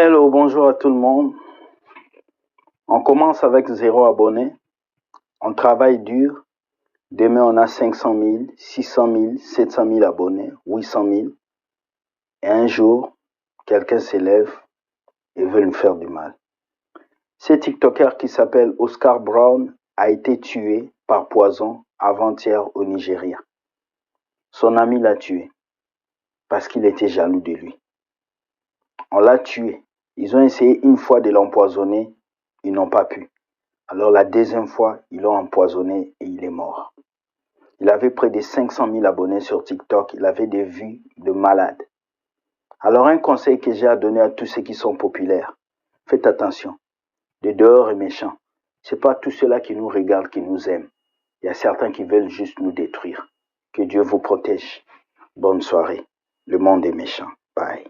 Hello, bonjour à tout le monde. On commence avec 0 abonnés. On travaille dur. Demain, on a 500 000, 600 000, 700 000 abonnés, 800 000. Et un jour, quelqu'un s'élève et veut nous faire du mal. Ce TikToker qui s'appelle Oscar Brown a été tué par poison avant-hier au Nigeria. Son ami l'a tué parce qu'il était jaloux de lui. On l'a tué. Ils ont essayé une fois de l'empoisonner, ils n'ont pas pu. Alors la deuxième fois, ils l'ont empoisonné et il est mort. Il avait près de 500 000 abonnés sur TikTok, il avait des vues de malade. Alors un conseil que j'ai à donner à tous ceux qui sont populaires, faites attention. De dehors est méchant. C'est pas tous ceux-là qui nous regardent, qui nous aiment. Il y a certains qui veulent juste nous détruire. Que Dieu vous protège. Bonne soirée. Le monde est méchant. Bye.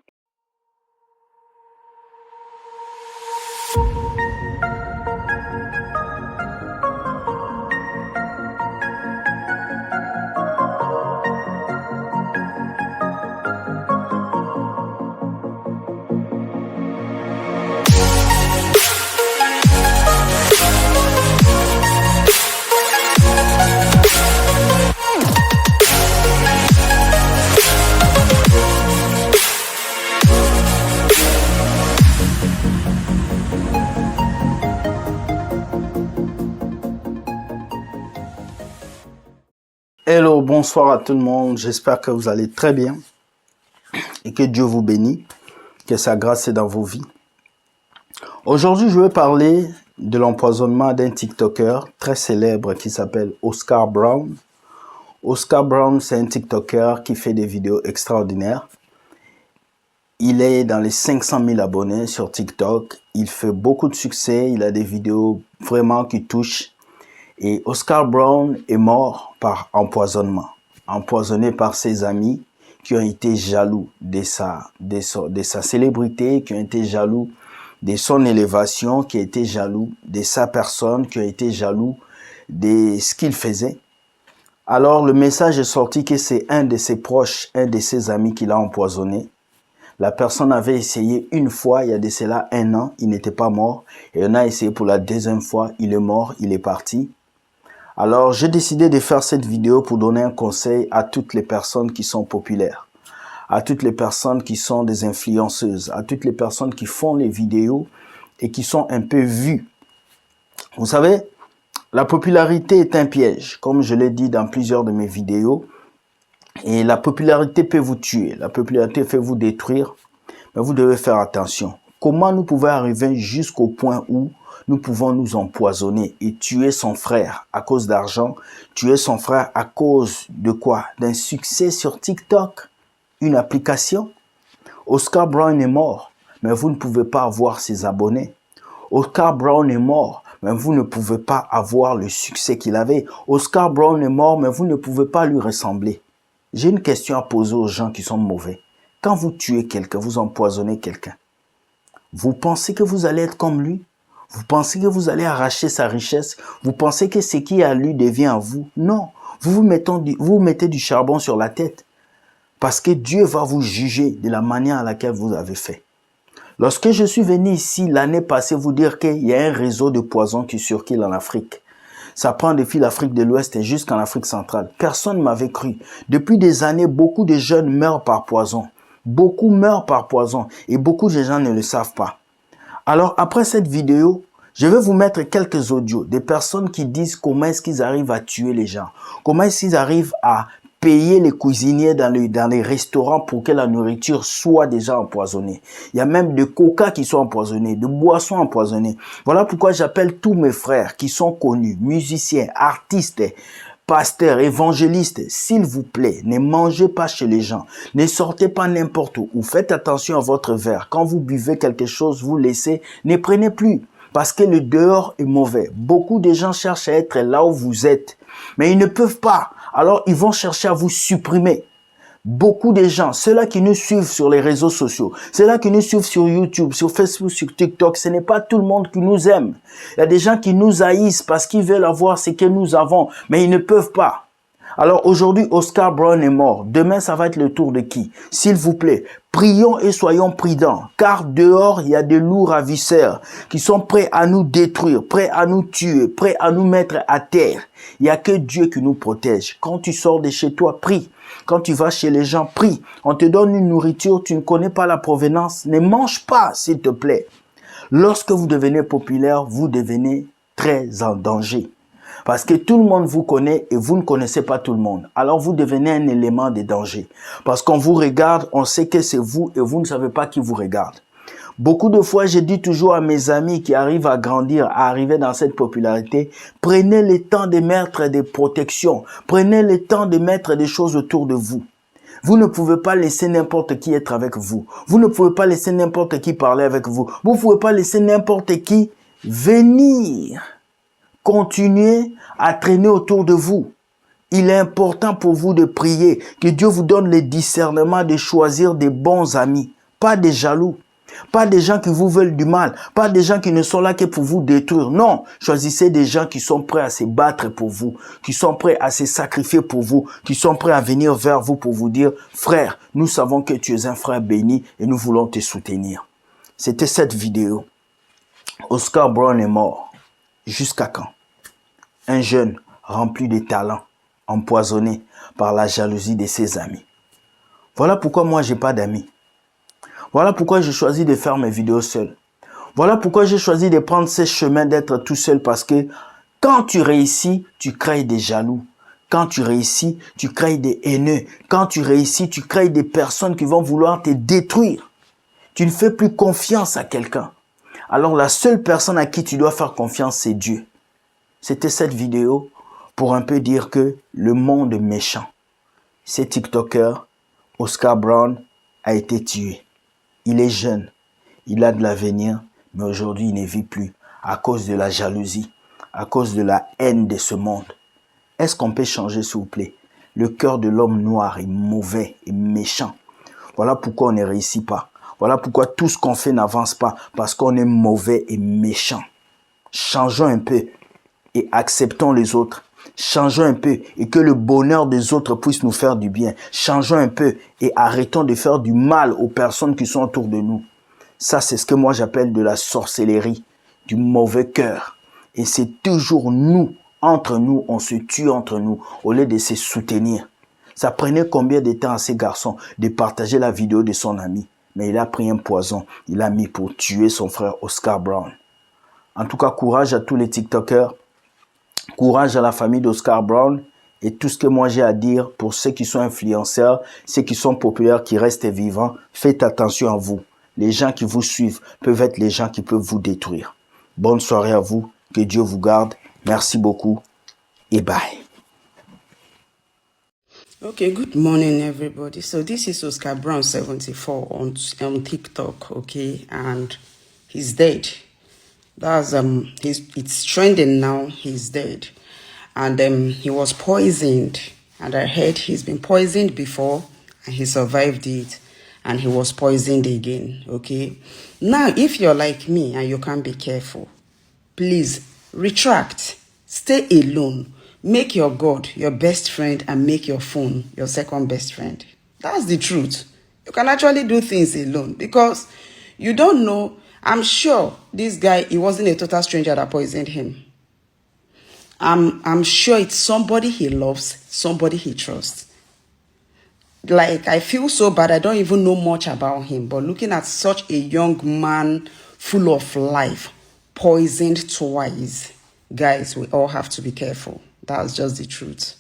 Hello, bonsoir à tout le monde. J'espère que vous allez très bien et que Dieu vous bénisse, que sa grâce est dans vos vies. Aujourd'hui, je vais parler de l'empoisonnement d'un TikToker très célèbre qui s'appelle Oscar Brown. Oscar Brown, c'est un TikToker qui fait des vidéos extraordinaires. Il est dans les 500 000 abonnés sur TikTok. Il fait beaucoup de succès. Il a des vidéos vraiment qui touchent. Et Oscar Brown est mort par empoisonnement, empoisonné par ses amis qui ont été jaloux de sa célébrité, qui ont été jaloux de son élévation, qui ont été jaloux de sa personne, qui ont été jaloux de ce qu'il faisait. Alors le message est sorti que c'est un de ses proches, un de ses amis qui l'a empoisonné. La personne avait essayé une fois, il y a de cela 1 an, il n'était pas mort. Et on a essayé pour la deuxième fois, il est mort, il est parti. Alors, j'ai décidé de faire cette vidéo pour donner un conseil à toutes les personnes qui sont populaires, à toutes les personnes qui sont des influenceuses, à toutes les personnes qui font les vidéos et qui sont un peu vues. Vous savez, la popularité est un piège, comme je l'ai dit dans plusieurs de mes vidéos. Et la popularité peut vous tuer, la popularité peut vous détruire, mais vous devez faire attention. Comment nous pouvons arriver jusqu'au point où nous pouvons nous empoisonner et tuer son frère à cause d'argent, tuer son frère à cause de quoi? D'un succès sur TikTok, une application. Oscar Brown est mort, mais vous ne pouvez pas avoir ses abonnés. Oscar Brown est mort, mais vous ne pouvez pas avoir le succès qu'il avait. Oscar Brown est mort, mais vous ne pouvez pas lui ressembler. J'ai une question à poser aux gens qui sont mauvais. Quand vous tuez quelqu'un, vous empoisonnez quelqu'un, vous pensez que vous allez être comme lui? Vous pensez que vous allez arracher sa richesse? Vous pensez que ce qui est à lui devient à vous? Non. Vous mettez du charbon sur la tête. Parce que Dieu va vous juger de la manière à laquelle vous avez fait. Lorsque je suis venu ici l'année passée vous dire qu'il y a un réseau de poison qui circule en Afrique. Ça prend depuis l'Afrique de l'Ouest et jusqu'en Afrique centrale. Personne ne m'avait cru. Depuis des années, beaucoup de jeunes meurent par poison. Beaucoup meurent par poison et beaucoup de gens ne le savent pas. Alors, après cette vidéo, je vais vous mettre quelques audios des personnes qui disent comment est-ce qu'ils arrivent à tuer les gens. Comment est-ce qu'ils arrivent à payer les cuisiniers dans les restaurants pour que la nourriture soit déjà empoisonnée. Il y a même de coca qui sont empoisonnés, de boissons empoisonnées. Voilà pourquoi j'appelle tous mes frères qui sont connus, musiciens, artistes, pasteurs, évangélistes, s'il vous plaît, ne mangez pas chez les gens. Ne sortez pas n'importe où. Faites attention à votre verre. Quand vous buvez quelque chose, vous laissez, ne prenez plus. Parce que le dehors est mauvais. Beaucoup de gens cherchent à être là où vous êtes. Mais ils ne peuvent pas. Alors, ils vont chercher à vous supprimer. Beaucoup de gens, ceux-là qui nous suivent sur les réseaux sociaux, ceux-là qui nous suivent sur YouTube, sur Facebook, sur TikTok, ce n'est pas tout le monde qui nous aime. Il y a des gens qui nous haïssent parce qu'ils veulent avoir ce que nous avons, mais ils ne peuvent pas. Alors aujourd'hui, Oscar Brown est mort. Demain, ça va être le tour de qui? S'il vous plaît, prions et soyons prudents, car dehors, il y a des loups ravisseurs qui sont prêts à nous détruire, prêts à nous tuer, prêts à nous mettre à terre. Il n'y a que Dieu qui nous protège. Quand tu sors de chez toi, prie. Quand tu vas chez les gens, prie. On te donne une nourriture, tu ne connais pas la provenance. Ne mange pas, s'il te plaît. Lorsque vous devenez populaire, vous devenez très en danger. Parce que tout le monde vous connaît et vous ne connaissez pas tout le monde. Alors vous devenez un élément de danger. Parce qu'on vous regarde, on sait que c'est vous et vous ne savez pas qui vous regarde. Beaucoup de fois, je dis toujours à mes amis qui arrivent à grandir, à arriver dans cette popularité, prenez le temps de mettre des protections. Prenez le temps de mettre des choses autour de vous. Vous ne pouvez pas laisser n'importe qui être avec vous. Vous ne pouvez pas laisser n'importe qui parler avec vous. Vous ne pouvez pas laisser n'importe qui venir. Continuez à traîner autour de vous. Il est important pour vous de prier, que Dieu vous donne le discernement de choisir des bons amis, pas des jaloux, pas des gens qui vous veulent du mal, pas des gens qui ne sont là que pour vous détruire. Non, choisissez des gens qui sont prêts à se battre pour vous, qui sont prêts à se sacrifier pour vous, qui sont prêts à venir vers vous pour vous dire, frère, nous savons que tu es un frère béni et nous voulons te soutenir. C'était cette vidéo. Oscar Brown est mort. Jusqu'à quand? Un jeune rempli de talent, empoisonné par la jalousie de ses amis. Voilà pourquoi moi, j'ai pas d'amis. Voilà pourquoi j'ai choisi de faire mes vidéos seul. Voilà pourquoi j'ai choisi de prendre ce chemin d'être tout seul, parce que quand tu réussis, tu crées des jaloux. Quand tu réussis, tu crées des haineux. Quand tu réussis, tu crées des personnes qui vont vouloir te détruire. Tu ne fais plus confiance à quelqu'un. Alors la seule personne à qui tu dois faire confiance, c'est Dieu. C'était cette vidéo pour un peu dire que le monde est méchant. Ce TikToker, Oscar Brown, a été tué. Il est jeune, il a de l'avenir, mais aujourd'hui il ne vit plus à cause de la jalousie, à cause de la haine de ce monde. Est-ce qu'on peut changer, s'il vous plaît? Le cœur de l'homme noir est mauvais et méchant. Voilà pourquoi on ne réussit pas. Voilà pourquoi tout ce qu'on fait n'avance pas, parce qu'on est mauvais et méchant. Changeons un peu et acceptons les autres. Changeons un peu et que le bonheur des autres puisse nous faire du bien. Changeons un peu et arrêtons de faire du mal aux personnes qui sont autour de nous. Ça, c'est ce que moi j'appelle de la sorcellerie, du mauvais cœur. Et c'est toujours nous, entre nous, on se tue entre nous, au lieu de se soutenir. Ça prenait combien de temps à ces garçons de partager la vidéo de son ami? Mais il a pris un poison, il a mis pour tuer son frère Oscar Brown. En tout cas, courage à tous les TikTokers. Courage à la famille d'Oscar Brown, et tout ce que moi j'ai à dire pour ceux qui sont influenceurs, ceux qui sont populaires, qui restent vivants, faites attention à vous. Les gens qui vous suivent peuvent être les gens qui peuvent vous détruire. Bonne soirée à vous, que Dieu vous garde. Merci beaucoup et bye. Okay, good morning, everybody. So this is Oscar Brown 74 on TikTok, okay, and he's dead. That's it's trending now. He's dead, and he was poisoned. And I heard he's been poisoned before, and he survived it, and he was poisoned again. Okay, now if you're like me and you can't be careful, please retract, stay alone, make your God your best friend, and make your phone your second best friend. That's the truth. You can actually do things alone because you don't know. I'm sure this guy, he wasn't a total stranger that poisoned him. I'm sure it's somebody he loves, somebody he trusts. Like, I feel so bad. I don't even know much about him. But looking at such a young man full of life, poisoned twice, guys, we all have to be careful. That's just the truth.